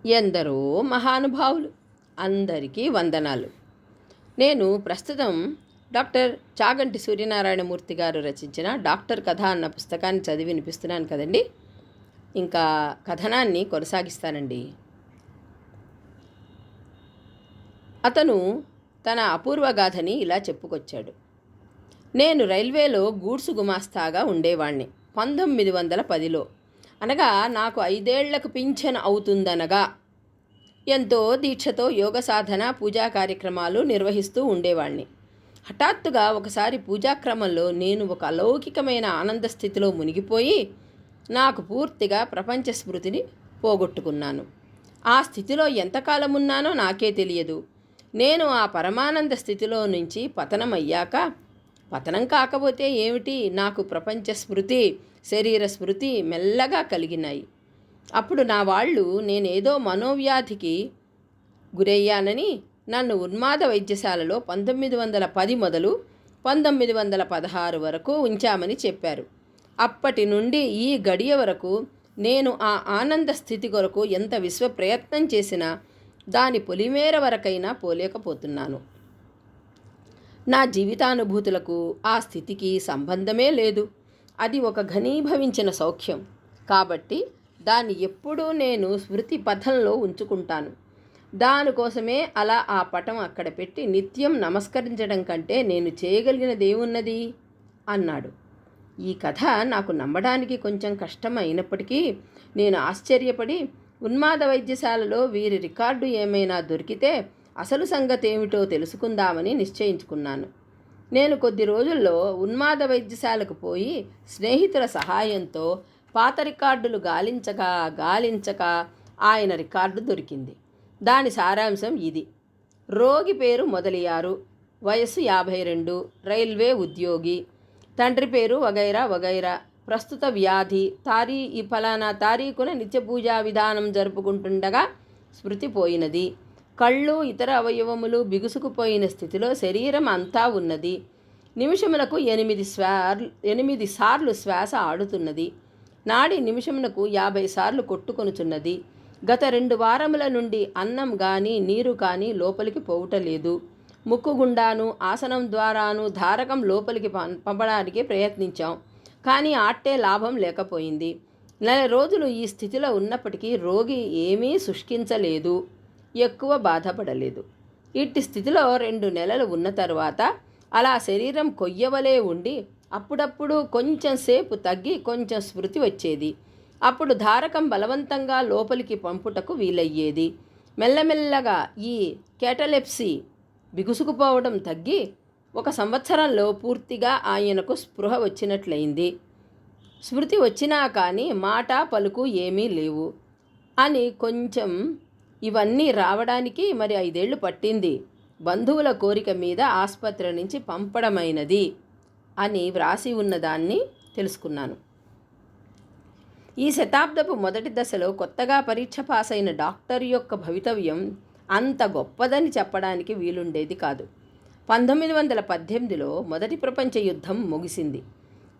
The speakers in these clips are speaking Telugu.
ఎందరో మహానుభావులు, అందరికీ వందనాలు. నేను ప్రస్తుతం డాక్టర్ చాగంటి సూర్యనారాయణమూర్తి గారు రచించిన డాక్టర్ కథ అన్న పుస్తకాన్ని చదివి వినిపిస్తున్నాను కదండి. ఇంకా కథనాన్ని కొనసాగిస్తానండి. అతను తన అపూర్వ గాథని ఇలా చెప్పుకొచ్చాడు. నేను రైల్వేలో గూడ్సు గుమాస్తాగా ఉండేవాణ్ణి 1910లో. అనగా నాకు 5 ఏళ్లకు పింఛన్ అవుతుందనగా ఎంతో దీక్షతో యోగ సాధన పూజా కార్యక్రమాలు నిర్వహిస్తూ ఉండేవాణ్ణి. హఠాత్తుగా ఒకసారి పూజాక్రమంలో నేను ఒక అలౌకికమైన ఆనంద స్థితిలో మునిగిపోయి నాకు పూర్తిగా ప్రపంచ స్మృతిని పోగొట్టుకున్నాను. ఆ స్థితిలో ఎంతకాలం ఉన్నానో నాకే తెలియదు. నేను ఆ పరమానంద స్థితిలో నుంచి పతనం కాకపోతే ఏమిటి, నాకు ప్రపంచ స్మృతి, శరీర స్మృతి మెల్లగా కలిగినాయి. అప్పుడు నా వాళ్ళు నేనేదో మనోవ్యాధికి గురయ్యానని నన్ను ఉన్మాద వైద్యశాలలో 1910 మొదలు 1916 వరకు ఉంచామని చెప్పారు. అప్పటి నుండి ఈ గడియ వరకు నేను ఆ ఆనంద స్థితి కొరకు ఎంత విశ్వ ప్రయత్నం చేసినా దాని పొలిమేర వరకైనా పోలేకపోతున్నాను. నా జీవితానుభూతులకు ఆ స్థితికి సంబంధమే లేదు. అది ఒక ఘనీభవించిన సౌఖ్యం కాబట్టి దాన్ని ఎప్పుడూ నేను స్మృతి పథంలో ఉంచుకుంటాను. దానికోసమే అలా ఆ పటం అక్కడ పెట్టి నిత్యం నమస్కరించడం కంటే నేను చేయగలిగినదేమున్నది అన్నాడు. ఈ కథ నాకు నమ్మడానికి కొంచెం కష్టం అయినప్పటికీ నేను ఆశ్చర్యపడి ఉన్మాద వైద్యశాలలో వీరి రికార్డు ఏమైనా దొరికితే అసలు సంగతి ఏమిటో తెలుసుకుందామని నిశ్చయించుకున్నాను. నేను కొద్ది రోజుల్లో ఉన్మాద వైద్యశాలకు పోయి స్నేహితుల సహాయంతో పాత రికార్డులు గాలించక ఆయన రికార్డు దొరికింది. దాని సారాంశం ఇది: రోగి పేరు మొదలియారు, వయస్సు 52, రైల్వే ఉద్యోగి, తండ్రి పేరు వగైరా వగైరా, ప్రస్తుత వ్యాధి, ఈ ఫలానా తారీఖున నిత్య పూజా విధానం జరుపుకుంటుండగా స్మృతి పోయినది. కళ్ళు ఇతర అవయవములు బిగుసుకుపోయిన స్థితిలో శరీరం అంతా ఉన్నది. నిమిషమునకు 8 సార్లు శ్వాస ఆడుతున్నది. నాడి నిమిషమునకు 50 సార్లు కొట్టుకొనుచున్నది. గత 2 వారముల నుండి అన్నం కానీ నీరు కానీ లోపలికి పోవుటలేదు. ముక్కు గుండాను ఆసనం ద్వారాను ధారకం లోపలికి పంపడానికి ప్రయత్నించాం, కానీ ఆట్టే లాభం లేకపోయింది. 4 రోజులు ఈ స్థితిలో ఉన్నప్పటికీ రోగి ఏమీ శుష్కించలేదు, ఎక్కువ బాధపడలేదు. ఇట్టి స్థితిలో 2 నెలలు ఉన్న తరువాత అలా శరీరం కొయ్యవలే ఉండి అప్పుడప్పుడు కొంచెం సేపు తగ్గి కొంచెం స్మృతి వచ్చేది. అప్పుడు ధారకం బలవంతంగా లోపలికి పంపుటకు వీలయ్యేది. మెల్లమెల్లగా ఈ కేటలెప్సీ బిగుసుకుపోవడం తగ్గి 1 సంవత్సరంలో పూర్తిగా ఆయనకు స్పృహ వచ్చినట్లయింది. స్మృతి వచ్చినా కానీ మాట పలుకు ఏమీ లేవు అని కొంచెం ఇవన్నీ రావడానికి మరి 5 ఏళ్ళు పట్టింది. బంధువుల కోరిక మీద ఆసుపత్రి నుంచి పంపడమైనది అని వ్రాసి ఉన్నదాన్ని తెలుసుకున్నాను. ఈ శతాబ్దపు మొదటి దశలో కొత్తగా పరీక్ష పాస్ అయిన డాక్టర్ యొక్క భవితవ్యం అంత గొప్పదని చెప్పడానికి వీలుండేది కాదు. 1918లో మొదటి ప్రపంచ యుద్ధం ముగిసింది.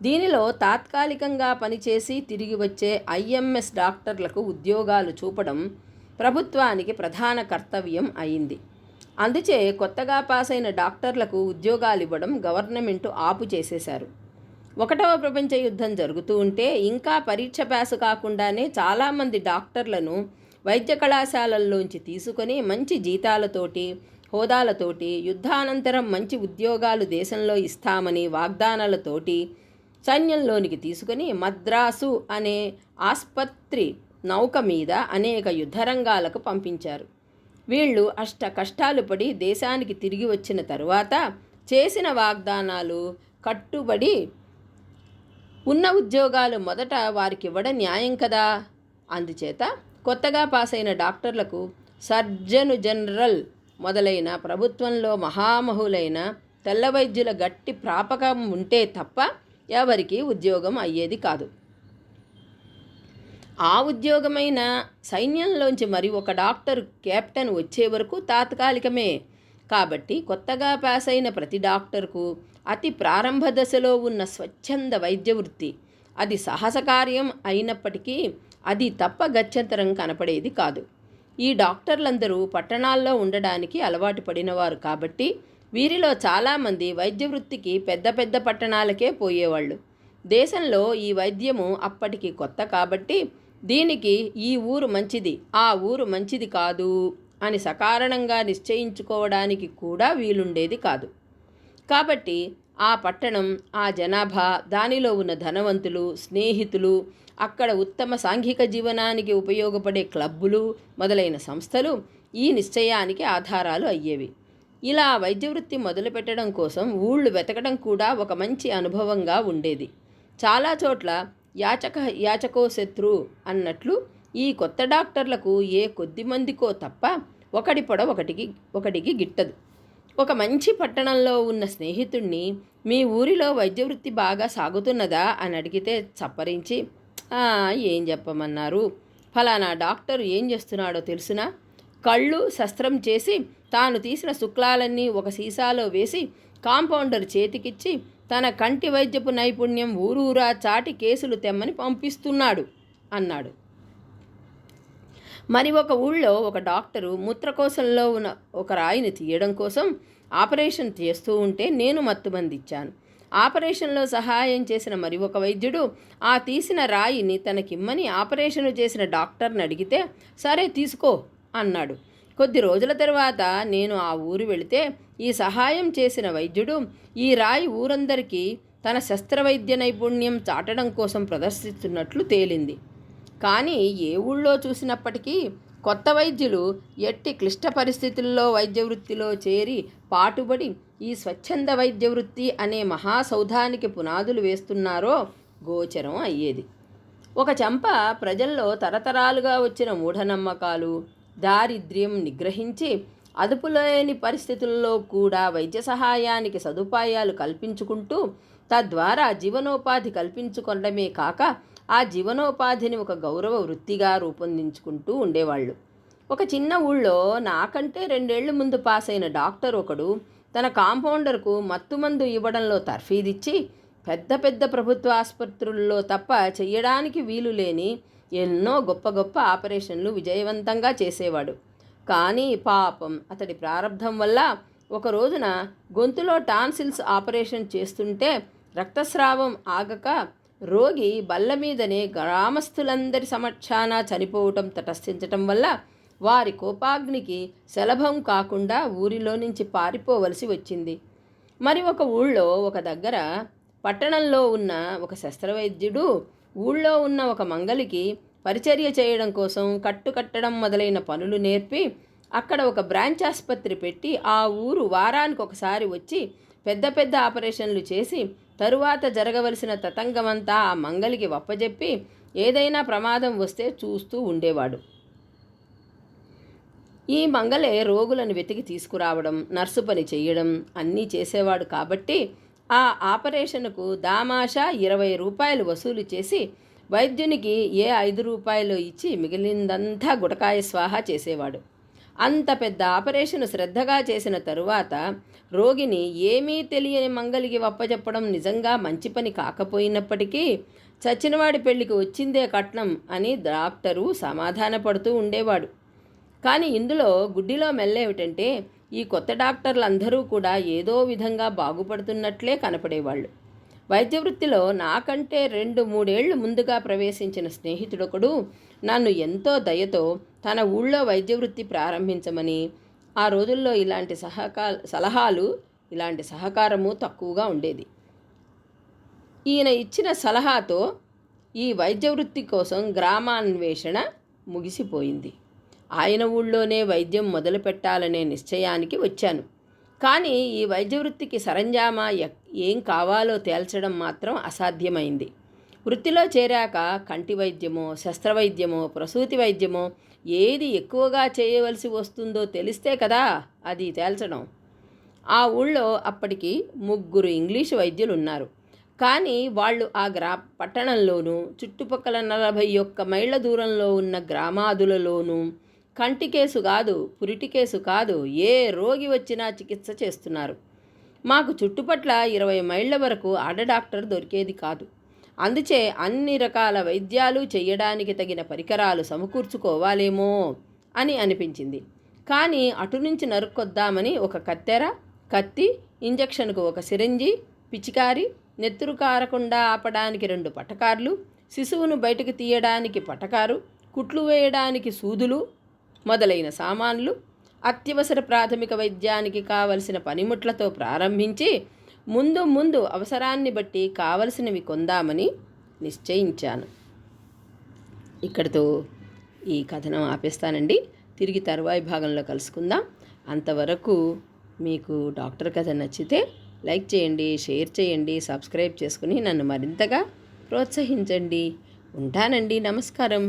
దీనిలో తాత్కాలికంగా పనిచేసి తిరిగి వచ్చే IMS డాక్టర్లకు ఉద్యోగాలు చూపడం ప్రభుత్వానికి ప్రధాన కర్తవ్యం అయింది. అందుచే కొత్తగా పాస్ అయిన డాక్టర్లకు ఉద్యోగాలు ఇవ్వడం గవర్నమెంటు ఆపు చేసేశారు. 1వ ప్రపంచ యుద్ధం జరుగుతూ ఉంటే ఇంకా పరీక్ష పాసు కాకుండానే చాలామంది డాక్టర్లను వైద్య కళాశాలల్లోంచి తీసుకొని మంచి జీతాలతోటి హోదాలతోటి యుద్ధానంతరం మంచి ఉద్యోగాలు దేశంలో ఇస్తామని వాగ్దానాలతోటి సైన్యంలోనికి తీసుకొని మద్రాసు అనే ఆస్పత్రి నౌక మీద అనేక యుద్ధరంగాలకు పంపించారు. వీళ్ళు కష్టాలు పడి దేశానికి తిరిగి వచ్చిన తరువాత చేసిన వాగ్దానాలు కట్టుబడి ఉన్న ఉద్యోగాలు మొదట వారికి ఇవ్వడం న్యాయం కదా. అందుచేత కొత్తగా పాస్ అయిన డాక్టర్లకు సర్జను జనరల్ మొదలైన ప్రభుత్వంలో మహామహులైన తెల్ల వైద్యుల గట్టి ప్రాపకం ఉంటే తప్ప ఎవరికీ ఉద్యోగం అయ్యేది కాదు. ఆ ఉద్యోగమైన సైన్యంలోంచి మరి 1 డాక్టర్ కెప్టెన్ వచ్చే వరకు తాత్కాలికమే. కాబట్టి కొత్తగా పాస్ అయిన ప్రతి డాక్టర్కు అతి ప్రారంభ దశలో ఉన్న స్వచ్ఛంద వైద్య వృత్తి, అది సాహస కార్యం అయినప్పటికీ అది తప్ప గత్యంతరం కనపడేది కాదు. ఈ డాక్టర్లందరూ పట్టణాల్లో ఉండడానికి అలవాటు పడినవారు కాబట్టి వీరిలో చాలామంది వైద్య వృత్తికి పెద్ద పెద్ద పట్టణాలకే పోయేవాళ్ళు. దేశంలో ఈ వైద్యము అప్పటికి కొత్త కాబట్టి దీనికి ఈ ఊరు మంచిది, ఆ ఊరు మంచిది కాదు అని సకారణంగా నిశ్చయించుకోవడానికి కూడా వీలుండేది కాదు. కాబట్టి ఆ పట్టణం, ఆ జనాభా, దానిలో ఉన్న ధనవంతులు, స్నేహితులు, అక్కడ ఉత్తమ సాంఘిక జీవనానికి ఉపయోగపడే క్లబ్బులు మొదలైన సంస్థలు ఈ నిశ్చయానికి ఆధారాలు అయ్యేవి. ఇలా వైద్య వృత్తి మొదలుపెట్టడం కోసం ఊళ్ళు వెతకడం కూడా ఒక మంచి అనుభవంగా ఉండేది. చాలా చోట్ల యాచకో శత్రు అన్నట్లు ఈ కొత్త డాక్టర్లకు ఏ కొద్ది మందికో తప్ప ఒకటి పొడ ఒకటికి గిట్టదు. ఒక మంచి పట్టణంలో ఉన్న స్నేహితుణ్ణి మీ ఊరిలో వైద్య వృత్తి బాగా సాగుతున్నదా అని అడిగితే చప్పరించి, ఏం చెప్పమన్నారు, ఫలానా డాక్టర్ ఏం చేస్తున్నాడో తెలుసునా, కళ్ళు శస్త్రం చేసి తాను తీసిన శుక్లాలన్నీ ఒక సీసాలో వేసి కాంపౌండర్ చేతికిచ్చి తన కంటి వైద్యపు నైపుణ్యం ఊరూరా చాటి కేసులు తెమ్మని పంపిస్తున్నాడు అన్నాడు. మరి ఒక ఊళ్ళో ఒక డాక్టరు మూత్రకోశంలో ఉన్న ఒక రాయిని తీయడం కోసం ఆపరేషన్ చేస్తూ ఉంటే నేను మత్తుమందిచ్చాను. ఆపరేషన్లో సహాయం చేసిన మరి ఒక వైద్యుడు ఆ తీసిన రాయిని తనకిమ్మని ఆపరేషను చేసిన డాక్టర్ని అడిగితే సరే తీసుకో అన్నాడు. కొద్ది రోజుల తర్వాత నేను ఆ ఊరు వెళితే ఈ సహాయం చేసిన వైద్యుడు ఈ రాయి ఊరందరికీ తన శస్త్రవైద్య నైపుణ్యం చాటడం కోసం ప్రదర్శిస్తున్నట్లు తేలింది. కానీ ఏ ఊళ్ళో చూసినప్పటికీ కొత్త వైద్యులు ఎట్టి క్లిష్ట పరిస్థితుల్లో వైద్య వృత్తిలో చేరి పాటుబడి ఈ స్వచ్ఛంద వైద్య వృత్తి అనే మహాసౌధానికి పునాదులు వేస్తున్నారో గోచరం అయ్యేది. ఒక చెంప ప్రజల్లో తరతరాలుగా వచ్చిన మూఢనమ్మకాలు, దారిద్ర్యం నిగ్రహించి అదుపులేని పరిస్థితుల్లో కూడా వైద్య సహాయానికి సదుపాయాలు కల్పించుకుంటూ తద్వారా జీవనోపాధి కల్పించుకోవడమే కాక ఆ జీవనోపాధిని ఒక గౌరవ వృత్తిగా రూపొందించుకుంటూ ఉండేవాళ్ళు. ఒక చిన్న ఊళ్ళో నాకంటే 2 ఏళ్ల ముందు పాస్ అయిన డాక్టర్ ఒకడు తన కాంపౌండర్కు మత్తుమందు ఇవ్వడంలో తర్ఫీదిచ్చి పెద్ద పెద్ద ప్రభుత్వ ఆసుపత్రుల్లో తప్ప చెయ్యడానికి వీలు లేని ఎన్నో గొప్ప గొప్ప ఆపరేషన్లు విజయవంతంగా చేసేవాడు. కానీ పాపం అతడి ప్రారంధం వల్ల ఒక రోజున గొంతులో టాన్సిల్స్ ఆపరేషన్ చేస్తుంటే రక్తస్రావం ఆగక రోగి బల్ల మీదనే గ్రామస్తులందరి సమక్షాన చనిపోవటం తటస్థించటం వల్ల వారి కోపాగ్నికి శలభం కాకుండా ఊరిలో నుంచి పారిపోవలసి వచ్చింది. మరి ఒక ఊళ్ళో ఒక దగ్గర పట్టణంలో ఉన్న ఒక శస్త్రవైద్యుడు ఊళ్ళో ఉన్న ఒక మంగలికి పరిచర్య చేయడం కోసం కట్టడం మొదలైన పనులు నేర్పి అక్కడ ఒక బ్రాంచ్ ఆసుపత్రి పెట్టి ఆ ఊరు వారానికి ఒకసారి వచ్చి పెద్ద పెద్ద ఆపరేషన్లు చేసి తరువాత జరగవలసిన తతంగమంతా ఆ మంగలికి వప్పజెప్పి ఏదైనా ప్రమాదం వస్తే చూస్తూ ఉండేవాడు. ఈ మంగలే రోగులను వెతికి తీసుకురావడం, నర్సు పని చేయడం అన్నీ చేసేవాడు కాబట్టి ఆ ఆపరేషన్కు దామాషా 20 రూపాయలు వసూలు చేసి వైద్యునికి ఏ 5 రూపాయలు ఇచ్చి మిగిలిందంతా గుటకాయ స్వాహా చేసేవాడు. అంత పెద్ద ఆపరేషన్ శ్రద్ధగా చేసిన తరువాత రోగిని ఏమీ తెలియని మంగలికి వప్పచెప్పడం నిజంగా మంచి పని కాకపోయినప్పటికీ చచ్చినవాడి పెళ్లికి వచ్చిందే కట్నం అని డాక్టరు సమాధానపడుతూ ఉండేవాడు. కానీ ఇందులో గుడ్డిలో మెల్లేమిటంటే ఈ కొత్త డాక్టర్లందరూ కూడా ఏదో విధంగా బాగుపడుతున్నట్లే కనపడేవాళ్ళు. వైద్య వృత్తిలో నాకంటే 2-3 ఏళ్లు ముందుగా ప్రవేశించిన స్నేహితుడొకడు నన్ను ఎంతో దయతో తన ఊళ్ళో వైద్య వృత్తి ప్రారంభించమని, ఆ రోజుల్లో ఇలాంటి సలహాలు ఇలాంటి సహకారము తక్కువగా ఉండేది. ఈయన ఇచ్చిన సలహాతో ఈ వైద్య వృత్తి కోసం గ్రామాన్వేషణ ముగిసిపోయింది. ఆయన ఊళ్ళోనే వైద్యం మొదలు పెట్టాలనే నిశ్చయానికి వచ్చాను. కానీ ఈ వైద్య వృత్తికి సరంజామా ఏం కావాలో తేల్చడం మాత్రం అసాధ్యమైంది. వృత్తిలో చేరాక కంటి వైద్యమో, శస్త్రవైద్యమో, ప్రసూతి వైద్యమో ఏది ఎక్కువగా చేయవలసి వస్తుందో తెలిస్తే కదా అది తేల్చడం. ఆ ఊళ్ళో అప్పటికి 3 ఇంగ్లీషు వైద్యులు ఉన్నారు. కానీ వాళ్ళు ఆ పట్టణంలోనూ చుట్టుపక్కల 41 మైళ్ళ దూరంలో ఉన్న గ్రామాదులలోనూ కంటి కేసు కాదు, పురిటి కేసు కాదు, ఏ రోగి వచ్చినా చికిత్స చేస్తున్నారు. మాకు చుట్టుపట్ల 20 మైళ్ళ వరకు ఆడ డాక్టర్ దొరికేది కాదు. అందుచే అన్ని రకాల వైద్యాలు చేయడానికి తగిన పరికరాలు సమకూర్చుకోవాలేమో అని అనిపించింది. కానీ అటు నుంచి నరుక్కొద్దామని ఒక కత్తెర, కత్తి, ఇంజక్షన్కు ఒక సిరంజి, పిచికారి, నెత్తురు కారకుండా ఆపడానికి 2 పటకార్లు, శిశువును బయటకు తీయడానికి పటకారు, కుట్లు వేయడానికి సూదులు మొదలైన సామాన్లు, అత్యవసర ప్రాథమిక వైద్యానికి కావలసిన పనిముట్లతో ప్రారంభించి ముందు ముందు అవసరాన్ని బట్టి కావలసినవి కొందామని నిశ్చయించాను. ఇక్కడితో ఈ కథనం ఆపేస్తానండి. తిరిగి తరువాయి భాగంలో కలుసుకుందాం. అంతవరకు మీకు డాక్టర్ కథ నచ్చితే లైక్ చేయండి, షేర్ చేయండి, సబ్స్క్రైబ్ చేసుకుని నన్ను మరింతగా ప్రోత్సహించండి. ఉంటానండి. నమస్కారం.